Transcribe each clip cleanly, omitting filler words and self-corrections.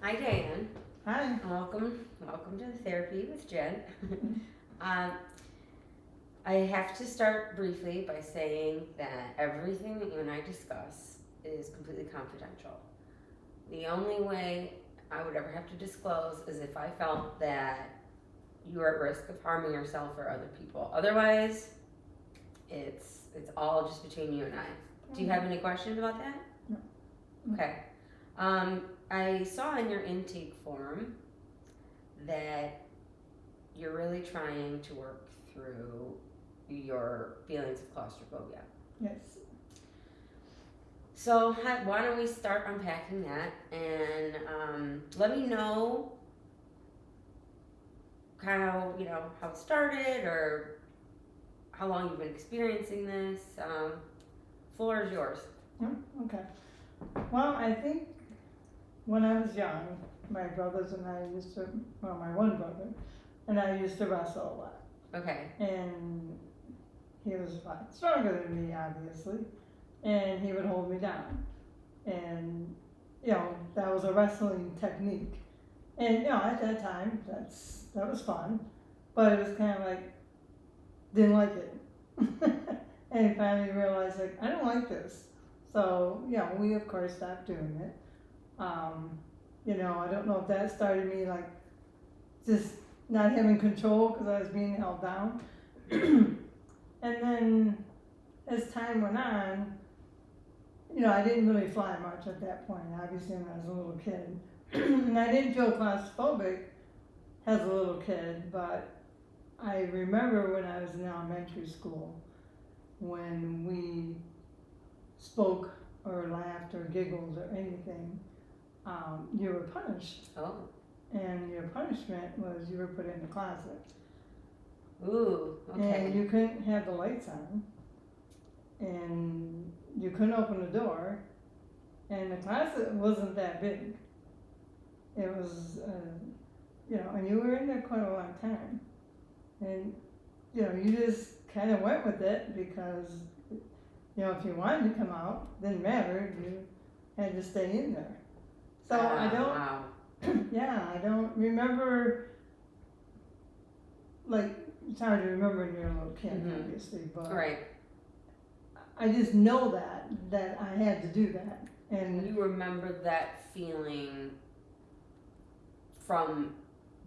Hi, Diane. Hi. Welcome to Therapy with Jen. um, I have to start briefly by saying that everything that you and I discuss is completely confidential. The only way I would ever have to disclose is if I felt that you are at risk of harming yourself or other people. Otherwise, it's all just between you and I. Do you have any questions about that? No. Okay. Um, I saw in your intake form that you're really trying to work through your feelings of claustrophobia. Yes. So, why don't we start unpacking that and let me know kind of how it started or how long you've been experiencing this. Floor is yours. Okay. Well, I think when I was young, my brothers and I used to, well, my one brother and I used to wrestle a lot. Okay. And he was a lot stronger than me, obviously. And he would hold me down. And, that was a wrestling technique. And, at that time, that was fun. But it was kind of like, didn't like it. And finally realized, like, I don't like this. So, we of course stopped doing it. I don't know if that started me like just not having control because I was being held down. And then as time went on, I didn't really fly much at that point, obviously, when I was a little kid. And I didn't feel claustrophobic as a little kid, but I remember when I was in elementary school, when we spoke or laughed or giggled or anything, you were punished. Oh. And your punishment was you were put in the closet. Ooh. Okay. And you couldn't have the lights on. And you couldn't open the door. And the closet wasn't that big. It was, and you were in there quite a long time. And, you just kind of went with it because, if you wanted to come out, didn't matter, you had to stay in there. So I don't, Wow. I don't remember, like, it's hard to remember when you're a little kid, obviously, but Right. I just know that I had to do that. And you remember that feeling from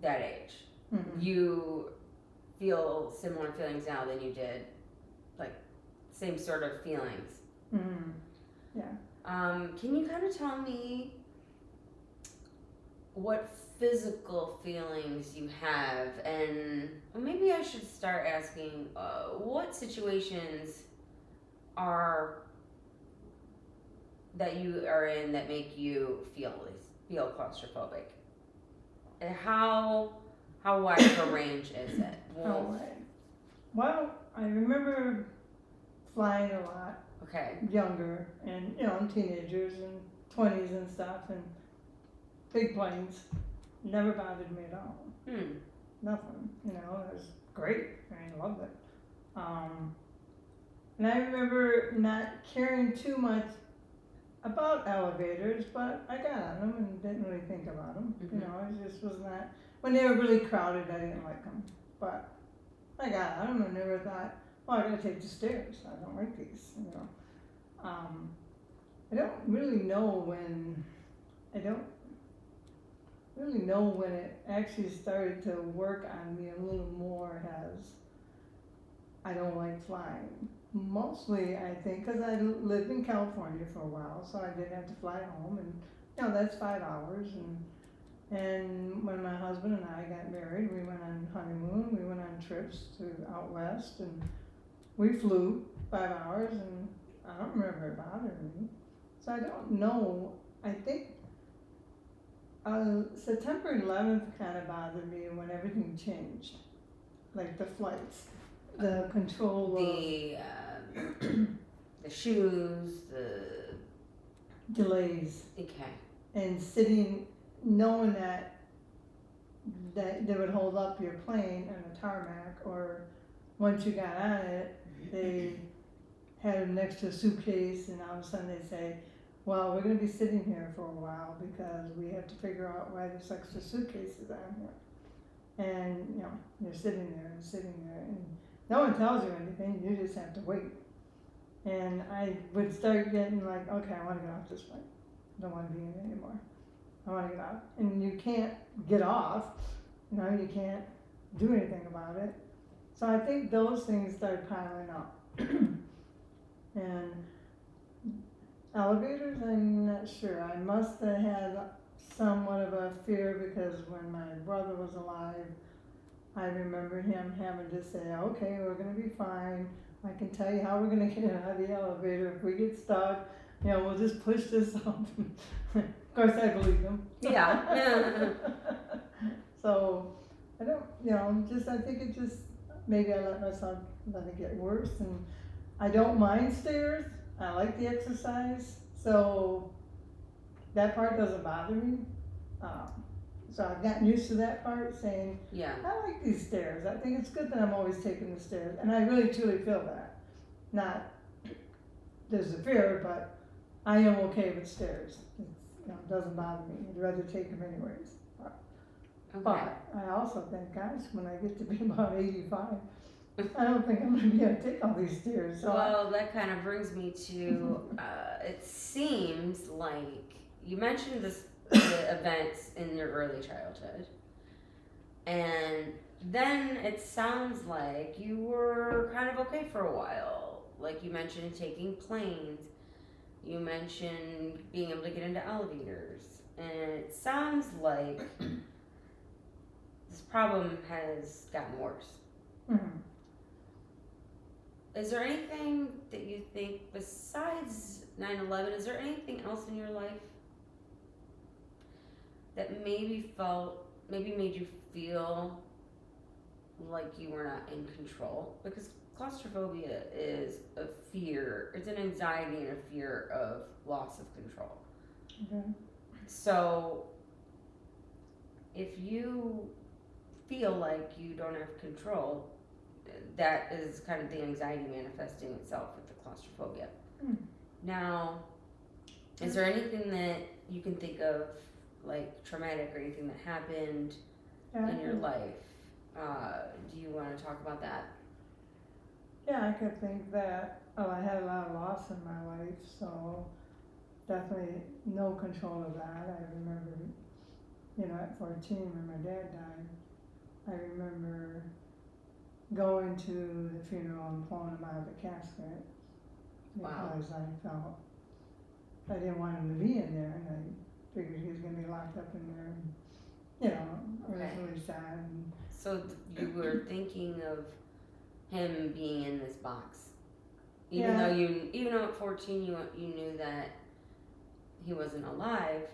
that age. You feel similar feelings now than you did, like same sort of feelings. Yeah. Can you kind of tell me what physical feelings you have, and maybe I should start asking what situations are that you are in that make you feel claustrophobic, and how wide of a range is it? Well, I remember flying a lot. Okay. Younger, and teenagers and 20s and stuff, and big planes never bothered me at all. Nothing. It was great. I loved it. And I remember not caring too much about elevators, but I got on them and didn't really think about them. It just was not, when they were really crowded, I didn't like them. But I got on them and never thought, well, I gotta take the stairs. I don't like these, I don't really know when, it actually started to work on me a little more as I don't like flying. Mostly, I think, because I lived in California for a while, so I didn't have to fly home, and that's 5 hours. And when my husband and I got married, we went on honeymoon, we went on trips to out west, and we flew 5 hours, and I don't remember it bothering me. So I don't know. I think September 11th kind of bothered me when everything changed, like the flights, the control the shoes, the delays, okay, and sitting, knowing that they would hold up your plane on the tarmac, or once you got on it, they had it next to a suitcase, and all of a sudden they say, well, we're gonna be sitting here for a while because we have to figure out why there's extra suitcases on here. And, you know, you're sitting there and no one tells you anything, you just have to wait. And I would start getting like, okay, I wanna get off this plane. I don't wanna be in it anymore. I wanna get off. And you can't get off, you know, you can't do anything about it. So I think those things started piling up. And elevators, I'm not sure. I must have had somewhat of a fear because when my brother was alive, I remember him having to say, okay, we're gonna be fine. I can tell you how we're gonna get out of the elevator. If we get stuck, you know, we'll just push this up. Of course, I believe him. Yeah. So, I don't, you know, just, I think it just, maybe I let myself let it get worse, and I don't mind stairs, I like the exercise, so that part doesn't bother me. So I've gotten used to that part, saying, Yeah. I like these stairs, I think it's good that I'm always taking the stairs, and I really truly feel that. Not, there's a fear, but I am okay with stairs, it's, you know, it doesn't bother me, I'd rather take them anyways. Okay. But I also think, gosh, when I get to be about 85, I don't think I'm gonna be able to take all these stairs, so. Well, that kind of brings me to, it seems like you mentioned the events in your early childhood, and then it sounds like you were kind of okay for a while. Like you mentioned taking planes, you mentioned being able to get into elevators, and it sounds like this problem has gotten worse. Mhm. Is there anything that you think besides 9/11, is there anything else in your life that maybe made you feel like you were not in control? Because claustrophobia is a fear, it's an anxiety and a fear of loss of control. Okay. So if you feel like you don't have control, that is kind of the anxiety manifesting itself with the claustrophobia. Hmm. Now, is there anything that you can think of, like traumatic or anything that happened Yeah, in your life? Do you want to talk about that? yeah, I could think that, I had a lot of loss in my life, so definitely no control of that. I remember, you know, at 14 when my dad died, I remember going to the funeral and pulling him out of the casket Wow. because I felt I didn't want him to be in there, and I figured he was gonna be locked up in there, and, you know, it was Okay. really sad. And So you were thinking of him being in this box, even Yeah. though at 14 you knew that he wasn't alive.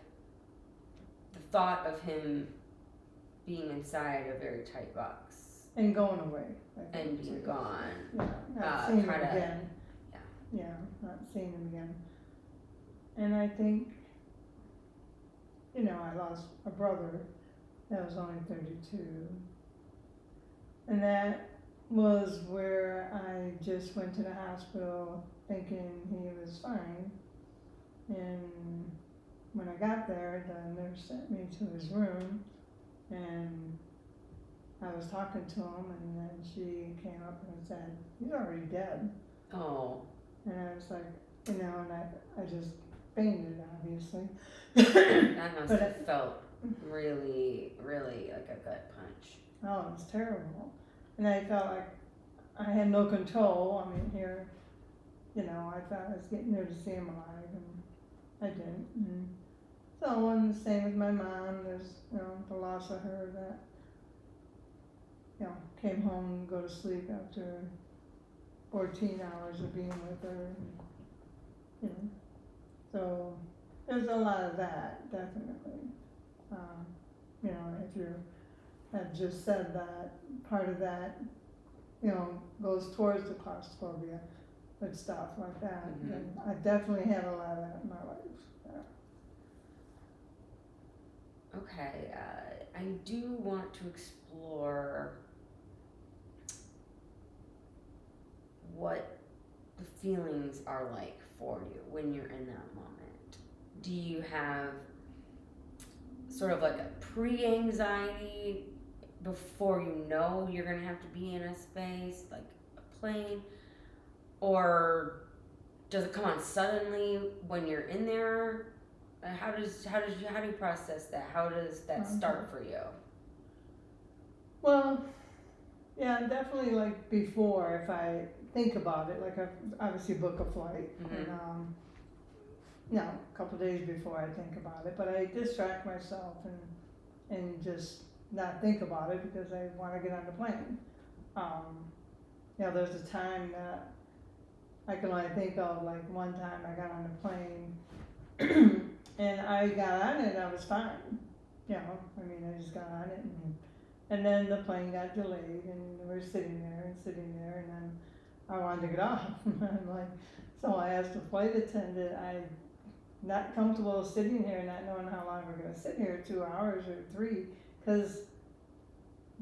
The thought of him being inside a very tight box and going away. I think, and being too. gone. Yeah, not seeing him kinda- again. yeah. Yeah, not seeing him again. And I think, you know, I lost a brother that was only 32. And that was where I just went to the hospital thinking he was fine. And when I got there, the nurse sent me to his room, and I was talking to him, and then she came up and said, he's already dead. Oh, And I was like, you know, and I just fainted, obviously. that must But have felt really, really like a gut punch. Oh, it was terrible. And I felt like I had no control. I mean, here, you know, I thought I was getting there to see him alive, and I didn't. And so, and the same with my mom, there's, you know, the loss of her that, you know, came home and go to sleep after 14 hours of being with her, and, you know. So, there's a lot of that, definitely. You know, if you have just said that, part of that, you know, goes towards the claustrophobia with stuff like that. Mhm. And I definitely had a lot of that in my life. Yeah. Okay, I do want to explore what the feelings are like for you when you're in that moment. do you have sort of like a pre-anxiety before you know you're gonna have to be in a space like a plane, or does it come on suddenly when you're in there? How do you process that? How does that start for you? Well, yeah, definitely like before, if I think about it, like I obviously book a flight and, a couple days before I think about it, but I distract myself and just not think about it because I wanna get on the plane. There's a time that I can only think of, like one time I got on the plane and I got on it and I was fine. I just got on it and then the plane got delayed and we're sitting there and then I wanted to get off. I'm like, so I asked the flight attendant, I'm not comfortable sitting here not knowing how long we're gonna sit here, 2 hours or 3, cause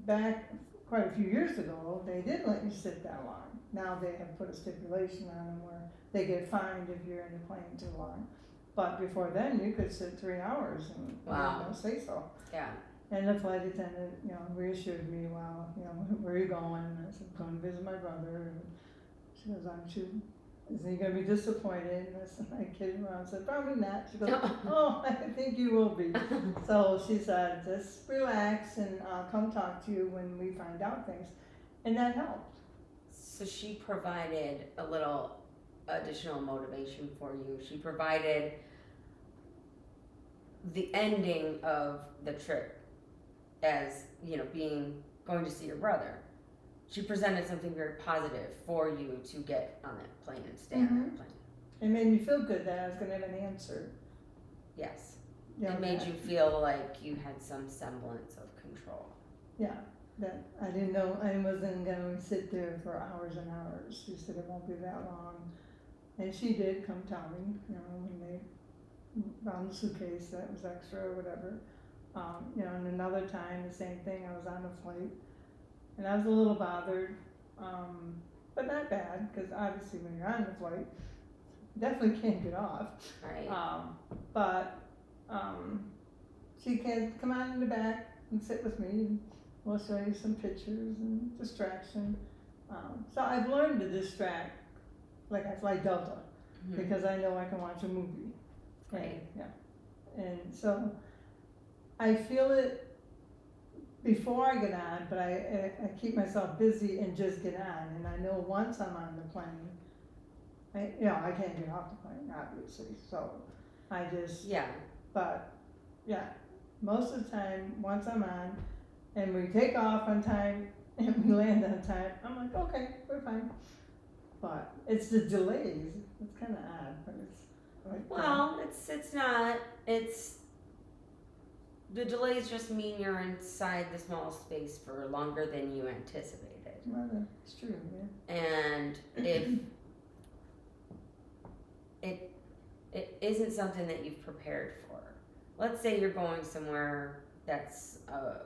back quite a few years ago, they did let you sit that long. Now they have put a stipulation on them where they get fined if you're in the plane too long. But before then, you could sit 3 hours and Wow. don't say so. Yeah. And the flight attendant, reassured me, well, where are you going? And I said, I'm going to visit my brother. And she goes, aren't you? Is he going to be disappointed? And I said, I kidding around. I said, probably not. She goes, oh, I think you will be. So she said, just relax and I'll come talk to you when we find out things. And that helped. So she provided a little additional motivation for you. She provided the ending of the trip as, going to see your brother. She presented something very positive for you to get on that plane and stay on that plane. It made me feel good that I was going to have an answer. Yes. It made you feel like you had some semblance of control. Yeah, that I didn't know, I wasn't going to sit there for hours and hours. She said it won't be that long. And she did come tell me, when they found the suitcase that was extra or whatever. And another time, the same thing, I was on a flight and I was a little bothered, but not bad, because obviously when you're on the flight, you definitely can't get off. Right. She can come out in the back and sit with me and we'll show you some pictures and distraction. So I've learned to distract, like I fly Delta, because I know I can watch a movie. Right. And so I feel it before I get on, but I keep myself busy and just get on. And I know once I'm on the plane, I can't get off the plane, obviously. So I just, most of the time, once I'm on and we take off on time and we land on time, I'm like, okay, we're fine. But it's the delays. It's kind of odd, but it's like. Well, it's not. The delays just mean you're inside the small space for longer than you anticipated. Well, that's true, yeah. And if it isn't something that you've prepared for, let's say you're going somewhere that's a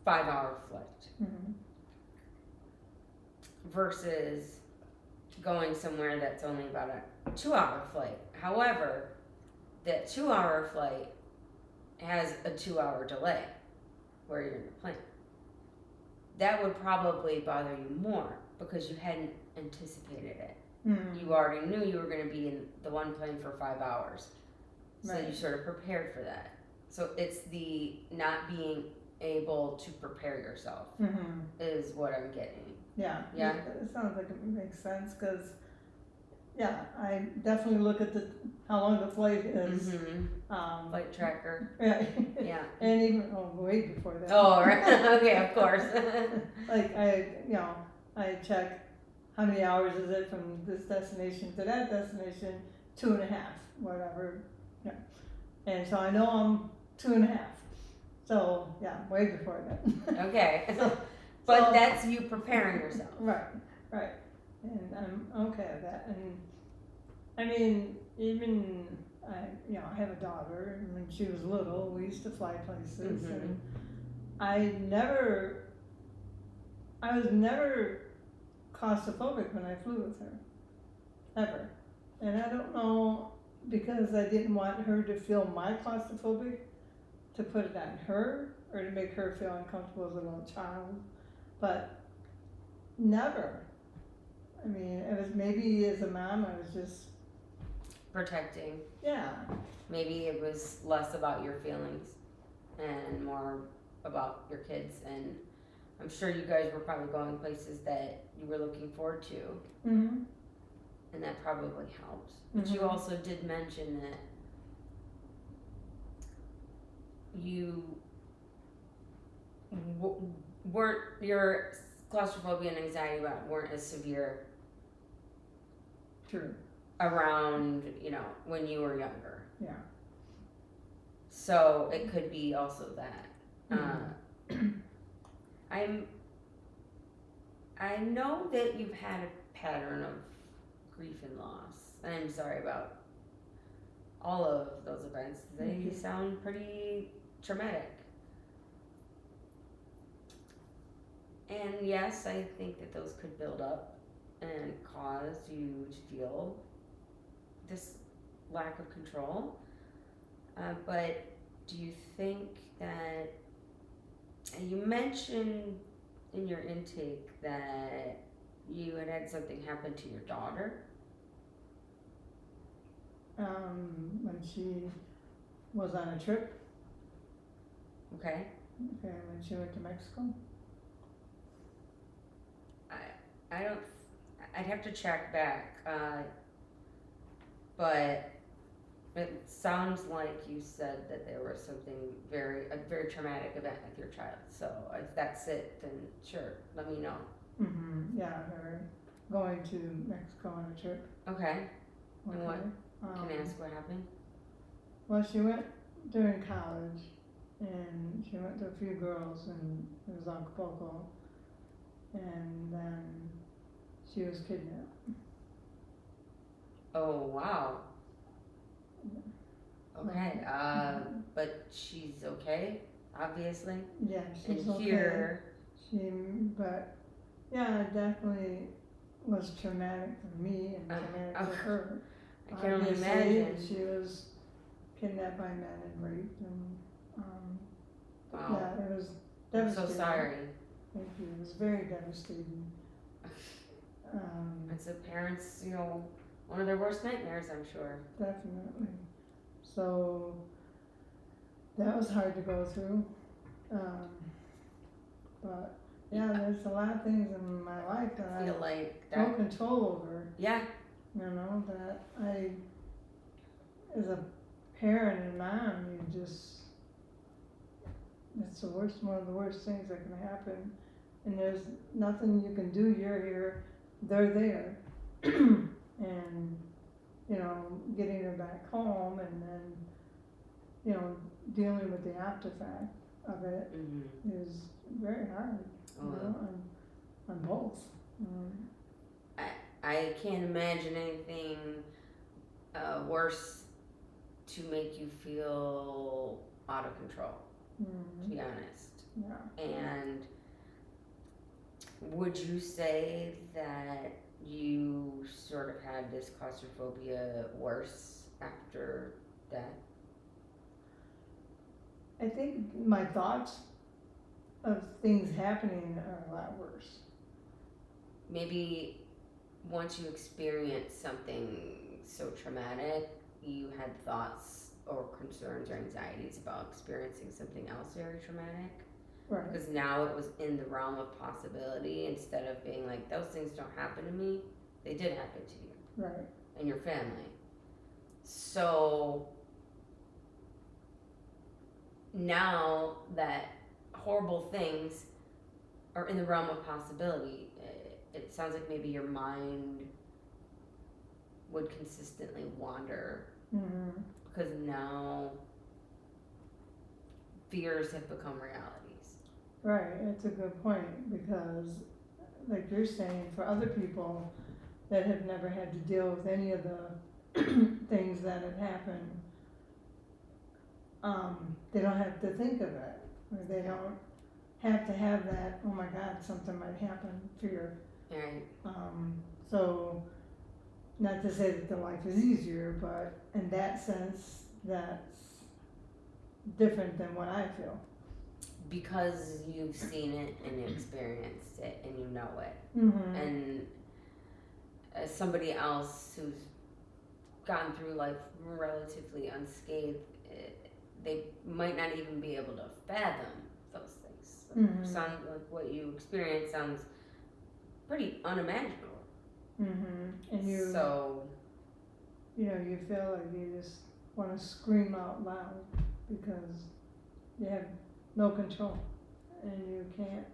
5-hour flight versus going somewhere that's only about a 2-hour flight. However, that 2-hour flight has a 2-hour delay where you're in the plane. That would probably bother you more because you hadn't anticipated it. You already knew you were going to be in the one plane for 5 hours. So you sort of prepared for that. So it's the not being able to prepare yourself is what I'm getting. Yeah. It sounds like it makes sense because, I definitely look at how long the flight is. Flight tracker. Right. Yeah. And even, way before that. Oh, right. Okay, of course. Like I check how many hours is it from this destination to that destination, 2.5, whatever. Yeah. And so I know I'm 2.5. So way before that. Okay. But that's you preparing yourself. Right. And I'm okay with that. And I mean, even I have a daughter, and when she was little, we used to fly places, and I was never claustrophobic when I flew with her, ever. And I don't know, because I didn't want her to feel my claustrophobia, to put it on her, or to make her feel uncomfortable as a little child, but never. I mean, it was maybe as a mom, I was just, Protecting. yeah, Maybe it was less about your feelings and more about your kids. And I'm sure you guys were probably going places that you were looking forward to, mm-hmm, and that probably helped. But you Mhm. also did mention that you weren't, your claustrophobia and anxiety weren't as severe true, around, when you were younger. yeah. So it could be also that. Mhm. I know that you've had a pattern of grief and loss, and I'm sorry about all of those events. They Mhm. sound pretty traumatic. And yes, I think that those could build up and cause you to feel this lack of control. But do you think that, you mentioned in your intake that you had something happen to your daughter? When she was on a trip, Okay. okay, when she went to Mexico. I don't, I'd have to check back, but it sounds like you said that there was something a very traumatic event with your child. So if that's it, then sure, let me know. Mm-hmm, yeah, her going to Mexico on a trip. Okay, Okay. and what, can I ask what happened? Well, she went during college, and she went to a few girls, and it was Acapulco, and then she was kidnapped. Oh, wow. Okay, Mhm. but she's okay, obviously. Yeah, she's And okay. here, But yeah, it definitely was traumatic for me and traumatic for her. I can only Obviously, imagine. she was kidnapped by men and raped, and Wow. yeah, it was I'm devastating. so sorry. Thank you. It was very devastating. It's a parent's, one of their worst nightmares, I'm sure. Definitely. So that was hard to go through. But yeah, there's a lot of things in my life that I I feel like no that, control over. yeah, That I, as a parent and mom, it's one of the worst things that can happen. And there's nothing you can do. You're here, they're there. And, getting her back home, and then, dealing with the afterfact of it is very hard, on both. I can't imagine anything worse to make you feel out of control, to be honest. Yeah. And would you say that you sort of had this claustrophobia worse after that? I think my thoughts of things happening are a lot worse. Maybe once you experience something so traumatic, you had thoughts or concerns or anxieties about experiencing something else very traumatic? Right. Because now it was in the realm of possibility, instead of being like, those things don't happen to me, they did happen to you. Right. And your family. So now that horrible things are in the realm of possibility, it sounds like maybe your mind would consistently wander, because now fears have become realities. Right, that's a good point, because like you're saying, for other people that have never had to deal with any of the things that have happened, they don't have to think of it, or they don't have to have that, oh my God, something might happen, fear. Right. So not to say that the life is easier, but in that sense, that's different than what I feel. Because you've seen it and you experienced it and you know it. Mm-hmm. And as somebody else who's gone through life relatively unscathed, they might not even be able to fathom those things. Mhm. Sound like what you experience sounds pretty unimaginable. Mm-hmm. And you, So you know, you feel like you just want to scream out loud because you have no control and you can't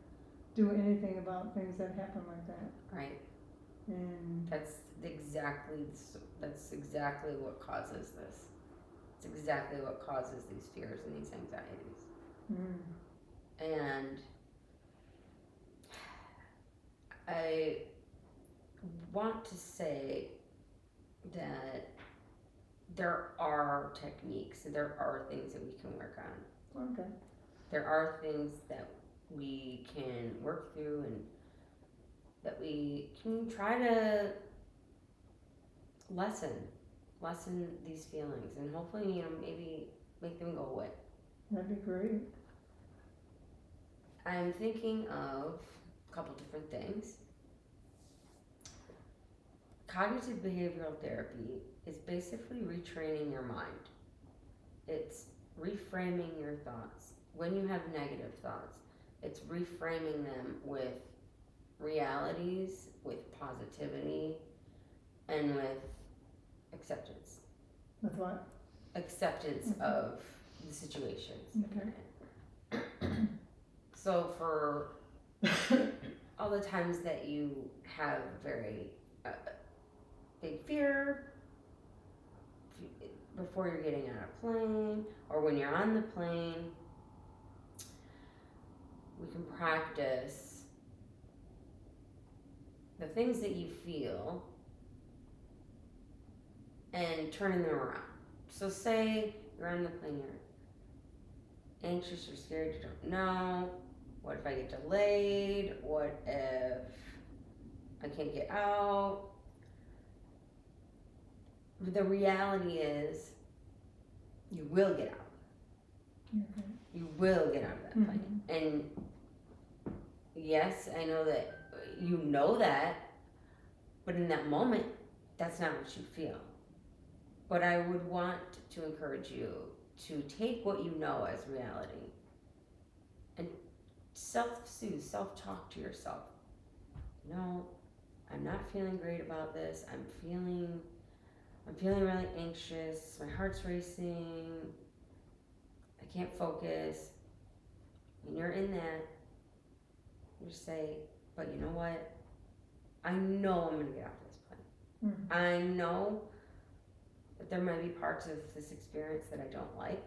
do anything about things that happen like that. right, And that's exactly what causes this. It's exactly what causes these fears and these anxieties. And I want to say that there are techniques, there are things that we can work on. okay. There are things that we can work through and that we can try to lessen these feelings and hopefully, maybe make them go away. That'd be great. I'm thinking of a couple different things. Cognitive behavioral therapy is basically retraining your mind. It's reframing your thoughts. When you have negative thoughts, it's reframing them with realities, with positivity, and with acceptance. With what? Acceptance Mhm. of the situations that Okay. you're in. So for all the times that you have very big fear before you're getting on a plane or when you're on the plane, we can practice the things that you feel and turning them around. So say you're on the plane, you're anxious, you're scared, you don't know. What if I get delayed? What if I can't get out? The reality is you will get out. Okay. You will get out of that plane. And yes, I know that you know that, but in that moment, that's not what you feel. But I would want to encourage you to take what you know as reality and self-soothe, self-talk to yourself. No, I'm not feeling great about this. I'm feeling really anxious. My heart's racing. I can't focus. When you're in that, you just say, but you know what? I know I'm going to get off this plane. Mm-hmm. I know that there might be parts of this experience that I don't like,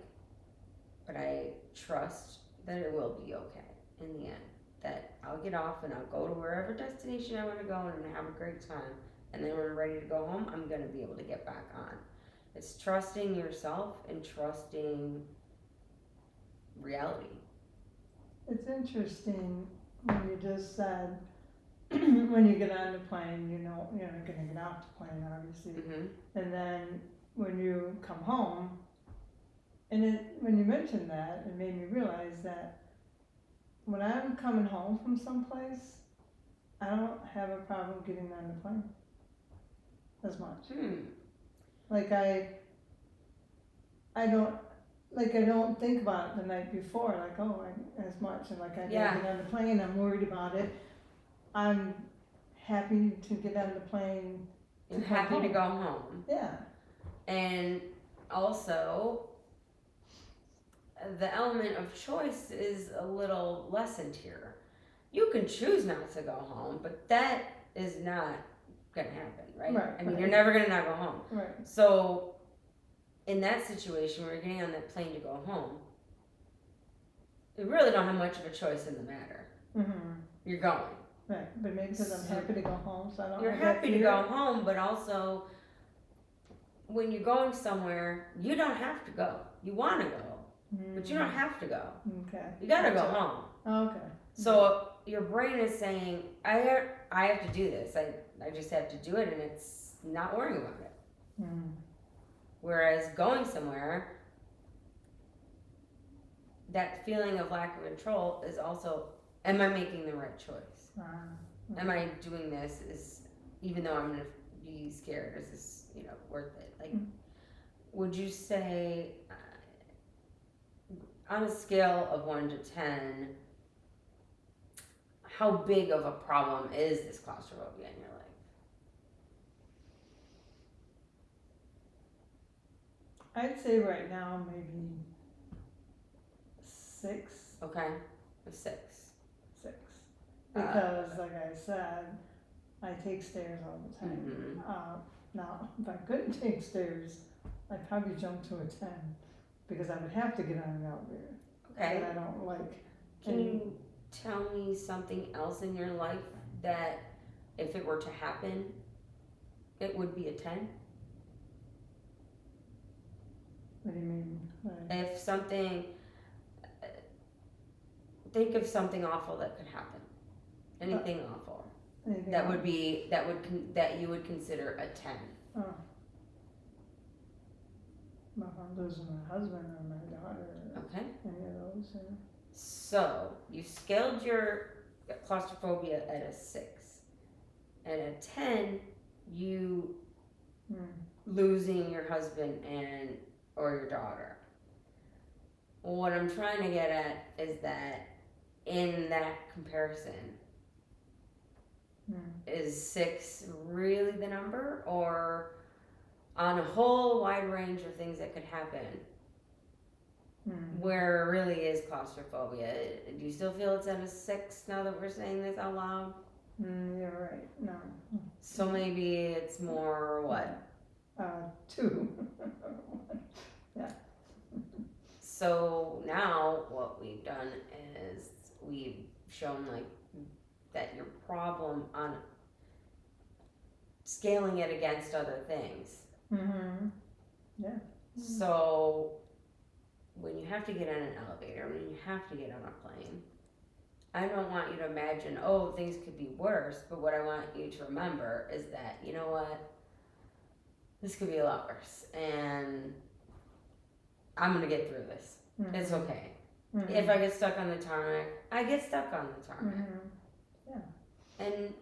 but I trust that it will be okay in the end. That I'll get off and I'll go to wherever destination I want to go and I'm going to have a great time. And then when I'm ready to go home, I'm going to be able to get back on. It's trusting yourself and trusting reality. It's interesting when you just said, when you get on the plane, you're not going to get off the plane, obviously. Mm-hmm. And then when you come home, and when you mentioned that, it made me realize that when I'm coming home from someplace, I don't have a problem getting on the plane as much. Like I don't think about it the night before, like, as much, and like I gotta get on the plane, I'm worried about it. I'm happy to get on the plane. You're happy to go home. Yeah. And also, the element of choice is a little lessened here. You can choose not to go home, but that is not gonna happen, right? Right. I mean, you're never gonna not go home. Right. So, in that situation where you're getting on that plane to go home, you really don't have much of a choice in the matter. Mm-hmm. You're going. Right, but maybe because I'm happy to go home, so I don't. You're have that happy to fear. go home, but also when you're going somewhere, you don't have to go. You want to go, but you don't have to go. Okay. You gotta go home. Okay. So your brain is saying, I have to do this. I just have to do it, and it's not worrying about it. Mm. Whereas going somewhere, that feeling of lack of control is also, am I making the right choice? Am I doing this? Is, even though I'm gonna be scared, is this, worth it? Like, would you say, on a scale of 1 to 10, how big of a problem is this claustrophobia in your life? I'd say right now maybe 6. Okay, a 6. 6. Because, like I said, I take stairs all the time. Mhm. Now, if I couldn't take stairs, I'd probably jump to a 10 because I would have to get on an elevator. Okay. That I don't like. Can you tell me something else in your life that if it were to happen, it would be a 10? What do you mean? If something, think of something awful that could happen. Anything awful. Anything That else? would be, that you would consider a 10. Oh. Well, if I'm losing my husband or my daughter or Okay. any of those. Yeah. So, you scaled your claustrophobia at a 6. At a 10, you losing your husband or your daughter. What I'm trying to get at is that in that comparison, is 6 really the number, or on a whole wide range of things that could happen, where it really is claustrophobia? Do you still feel it's at a 6 now that we're saying this out loud? You're right. No. So maybe it's more what? 2. So now what we've done is we've shown like that your problem on scaling it against other things. Yeah. So when you have to get on an elevator, when you have to get on a plane, I don't want you to imagine, oh, things could be worse, but what I want you to remember is that, you know what, this could be a lot worse, and I'm gonna get through this. It's okay. If I get stuck on the tarmac, I get stuck on the tarmac. And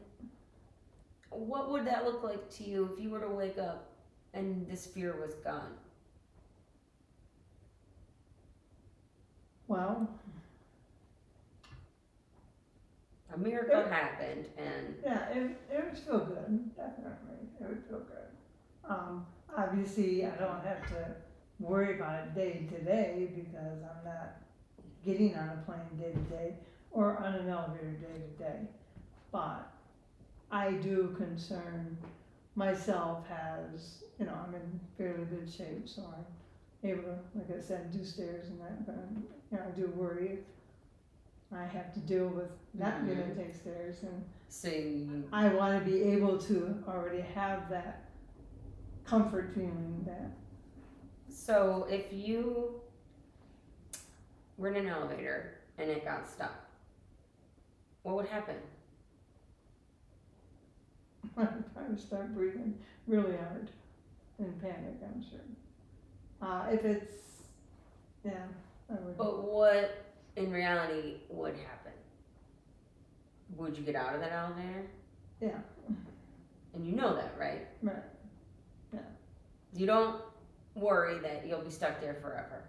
what would that look like to you if you were to wake up and this fear was gone? Well, a miracle happened, and yeah, it would feel good, definitely. It would feel good. Obviously, I don't have to worry about it day to day because I'm not getting on a plane day to day or on an elevator day to day. But I do concern myself as, I'm in fairly good shape, so I'm able to, like I said, do stairs and that, but, I do worry if I have to deal with not being able to take stairs, and so I wanna be able to already have that comfort feeling that, so if you were in an elevator and it got stuck, what would happen? I would start breathing really hard and panic, I'm sure. If it's, yeah, I would. But what in reality would happen? Would you get out of that elevator? Yeah. And you know that, right? Right. Yeah. You don't worry that you'll be stuck there forever.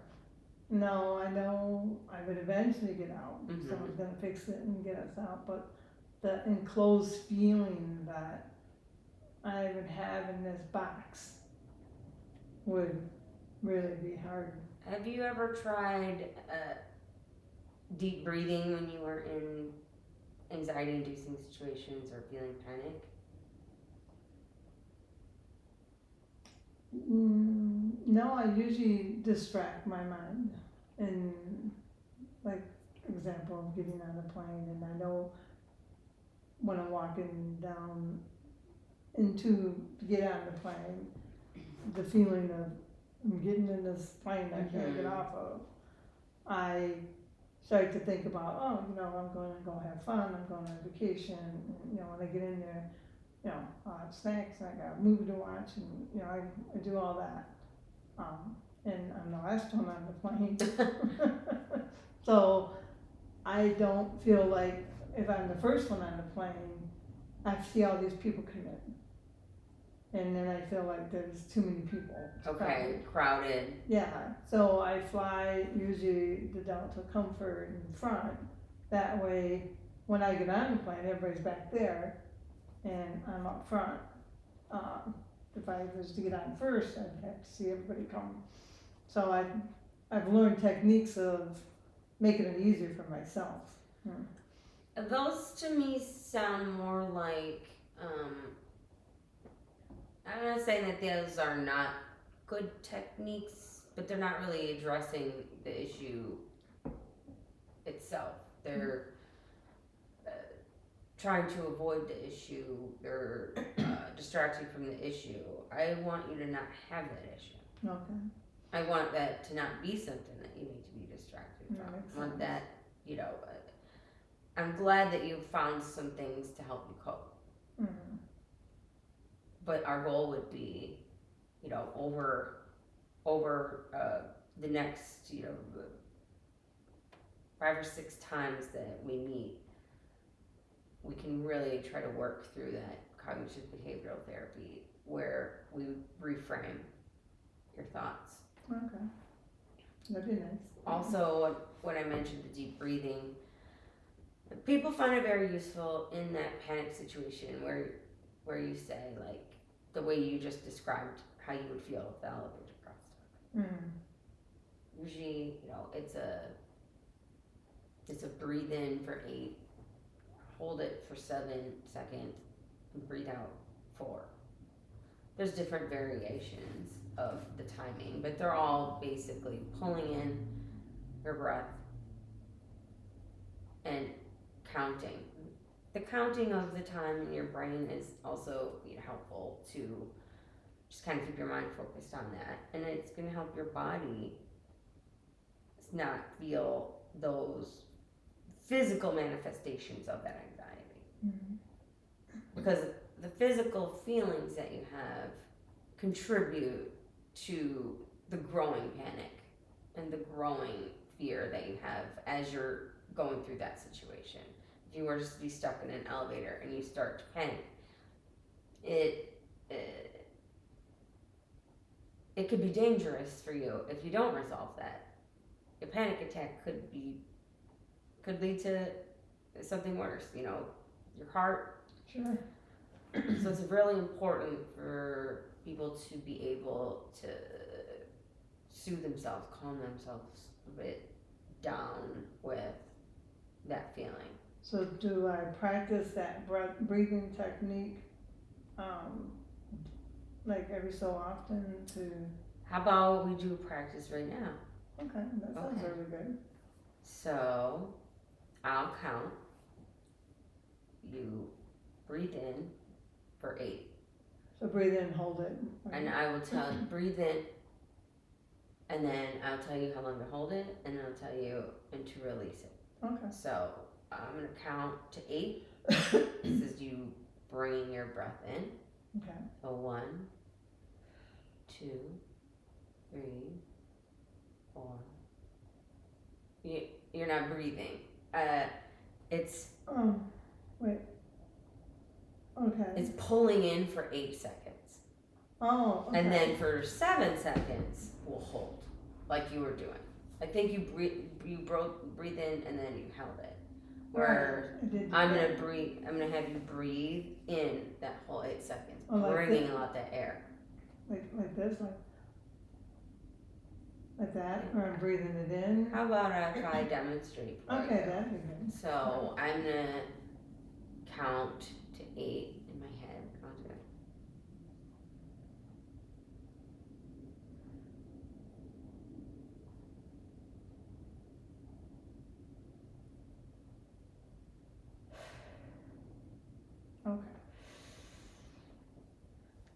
No, I know I would eventually get out. Mhm. Someone's gonna fix it and get us out, but the enclosed feeling that I would have in this box would really be hard. Have you ever tried deep breathing when you were in anxiety-inducing situations or feeling panic? No, I usually distract my mind. And like example, getting on a plane, and I know when I'm walking down to get on the plane, the feeling of I'm getting in this plane I can't get off of, I start to think about, I'm going to go have fun, I'm going on vacation, when I get in there, you know, I'll have snacks, and I got a movie to watch, and, you know, I do all that. And I'm the last one on the plane. So, I don't feel like if I'm the first one on the plane, I see all these people come in. And then I feel like there's too many people. It's Okay, crowded. yeah, so I fly usually the Delta Comfort in front. That way, when I get on the plane, everybody's back there, and I'm up front. If I was to get on first, I'd have to see everybody come. So I've learned techniques of making it easier for myself. Those to me sound more like, I'm not saying that those are not good techniques, but they're not really addressing the issue itself. They're trying to avoid the issue. They're distracting from the issue. I want you to not have that issue. Okay. I want that to not be something that you need to be distracted from. Makes I want sense. that, you know, I'm glad that you found some things to help you cope. Mm. But our goal would be, you know, over the next, you know, 5 or 6 times that we meet, we can really try to work through that cognitive behavioral therapy where we reframe your thoughts. Okay. That'd be nice. Also, when I mentioned the deep breathing, people find it very useful in that panic situation where you say, like, the way you just described how you would feel if the elevator crossed. Usually, you know, it's a breathe in for 8, hold it for 7 seconds, and breathe out 4. There's different variations of the timing, but they're all basically pulling in your breath and counting. The counting of the time in your brain is also, you know, helpful to just kind of keep your mind focused on that, and it's going to help your body not feel those physical manifestations of that anxiety. Because the physical feelings that you have contribute to the growing panic and the growing fear that you have as you're going through that situation. If you were just to be stuck in an elevator and you start to panic, it could be dangerous for you if you don't resolve that. A panic attack could lead to something worse, you know, your heart. Sure. So it's really important for people to be able to soothe themselves, calm themselves a bit down with that feeling. So do I practice that breathing technique, like every so often to? How about we do practice right now? Okay, that sounds Okay. really good. So I'll count. You breathe in for 8. So breathe in, hold it. And I will tell you, breathe in, and then I'll tell you how long to hold it, and then I'll tell you when to release it. Okay. So I'm going to count to 8. This is you bringing your breath in. Okay. So 1, 2, 3, 4. You're not breathing. It's Wait. Okay. it's pulling in for 8 seconds. Oh, okay. And then for 7 seconds, we'll hold, like you were doing. I think you breathe in and then you held it. Where Right. I did I'm that. gonna have you breathe in that whole 8 seconds, Oh, like bringing this? out that air. Like this, like that, or I'm breathing it in. How about if I demonstrate for Okay, you? that'd be good. So I'm gonna count to 8 in my head. I'll do it. Okay.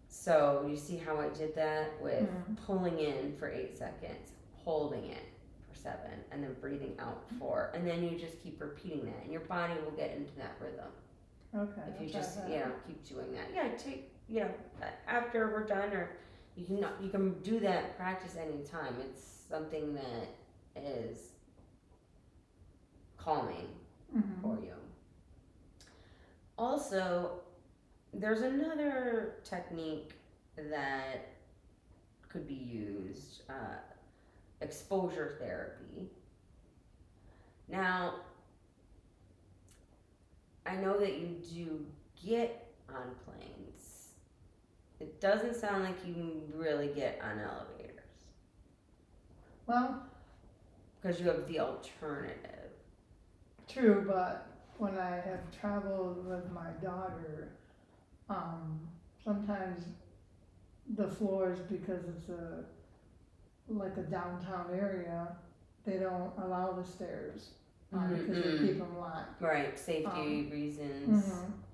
So you see how I did that with Mhm. pulling in for 8 seconds, holding it for 7, and then breathing out 4, and then you just keep repeating that, and your body will get into that rhythm. Okay. If you I'll try just, that. keep doing that. Yeah, take, after we're done, or you can do that practice anytime. It's something that is calming Mhm. for you. Also, there's another technique that could be used, exposure therapy. Now, I know that you do get on planes. It doesn't sound like you really get on elevators Well, because you have the alternative. true, but when I have traveled with my daughter, sometimes the floors, because it's like a downtown area, they don't allow the stairs, because they keep them locked. Right, safety reasons.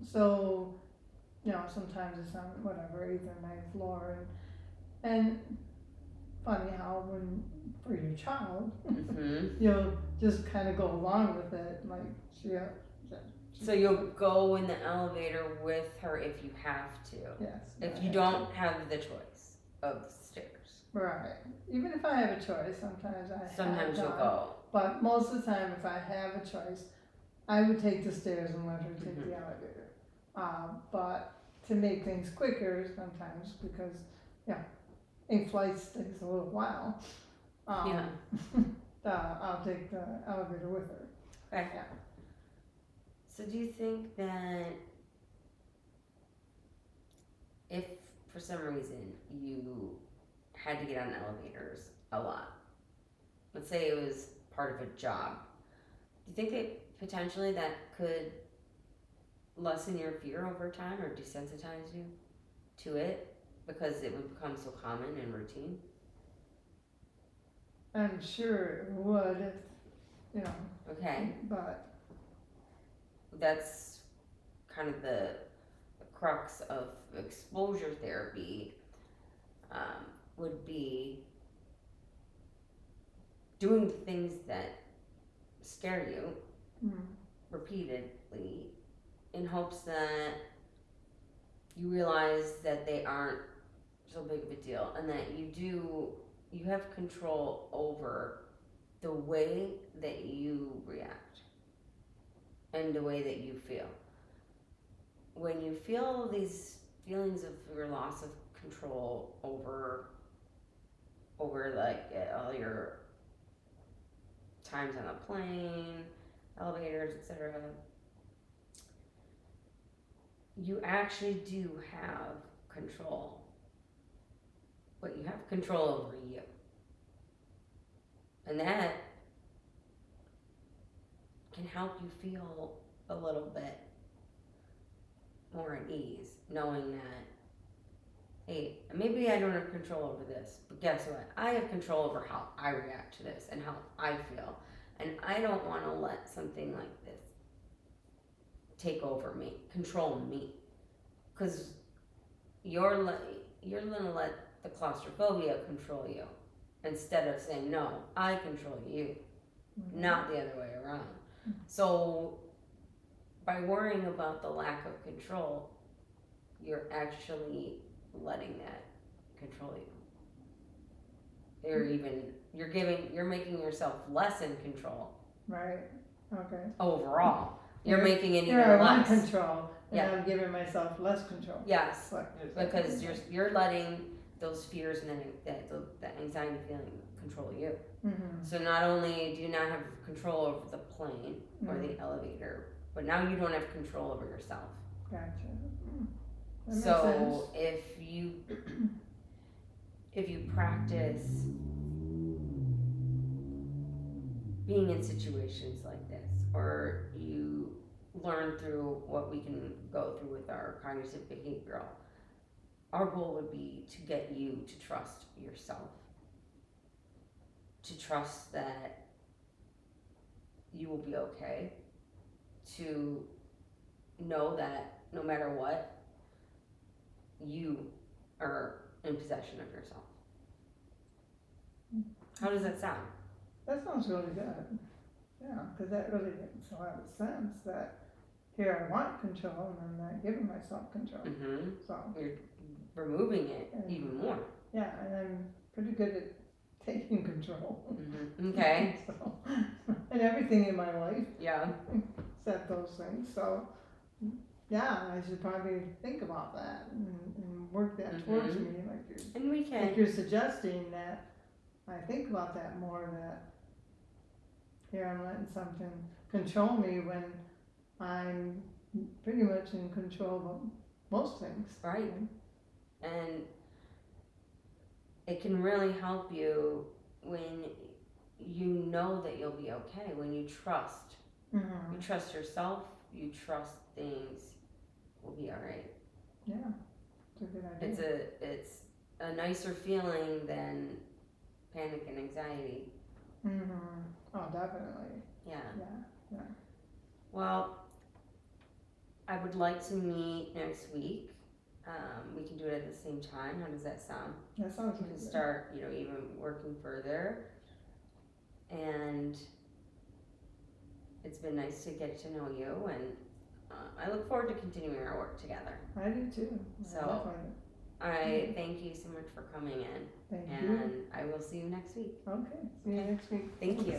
So, sometimes it's on whatever, either ninth floor, and funny how when, for your child, you'll just kind of go along with it, like, So you'll go in the elevator with her if you have to. yes. If I you have don't have the choice of stairs. Right. Even if I have a choice, sometimes I Sometimes have you'll done. go. But most of the time, if I have a choice, I would take the stairs and let her take Mhm. the elevator. But to make things quicker sometimes, because, a flight takes a little while, I'll take the elevator with her. Okay. Yeah. So do you think that if for some reason you had to get on elevators a lot, let's say it was part of a job, do you think that potentially that could lessen your fear over time or desensitize you to it because it would become so common and routine? I'm sure it would, Okay, but, that's kind of the crux of exposure therapy, would be doing things that scare you repeatedly in hopes that you realize that they aren't so big of a deal and that you have control over the way that you react and the way that you feel. When you feel these feelings of your loss of control over like all your times on a plane, elevators, etc., you actually do have control, but you have control over you, and that can help you feel a little bit more at ease, knowing that, hey, maybe I don't have control over this, but guess what? I have control over how I react to this and how I feel. And I don't want to let something like this take over me, control me. Because you're going to let the claustrophobia control you instead of saying, no, I control you, not the other way around. So by worrying about the lack of control, you're actually letting that control you. You're making yourself less in control. Right, okay. Overall, you're making it even Here I want less. control, and I'm giving myself less control. Yes, But because you're letting those fears and that anxiety feeling control you. So not only do you not have control over the plane or the elevator, but now you don't have control over yourself. Gotcha. So if you practice being in situations like this, or you learn through what we can go through with our cognitive behavioral, our goal would be to get you to trust yourself, to trust that you will be okay, to know that no matter what, you are in possession of yourself. How does that sound? That sounds really good. Yeah, because that really makes a lot of sense, that here I want control and I'm not giving myself control, Mm-hmm. so. You're removing it even more. Yeah, and I'm pretty good at taking control. Mm-hmm. Okay. So, and everything in my life, Yeah. except those things, so, yeah, I should probably think about that and work that towards Mhm. me, And we like can. you're suggesting that I think about that more, that here I'm letting something control me when I'm pretty much in control of most things. Right. And it can really help you when you know that you'll be okay, when you trust. Mm-hmm. You trust yourself, you trust things will be alright. Yeah, it's a good idea. It's a nicer feeling than panic and anxiety. Mm-hmm. Oh, definitely. Yeah. Yeah. Well, I would like to meet next week. We can do it at the same time. How does that sound? That sounds We really can good. start, even working further. And it's been nice to get to know you, and I look forward to continuing our work together. I do too. So, Definitely. I thank you so much for coming in, Thank you. and I will see you next week. Okay, see you next week. Thank you.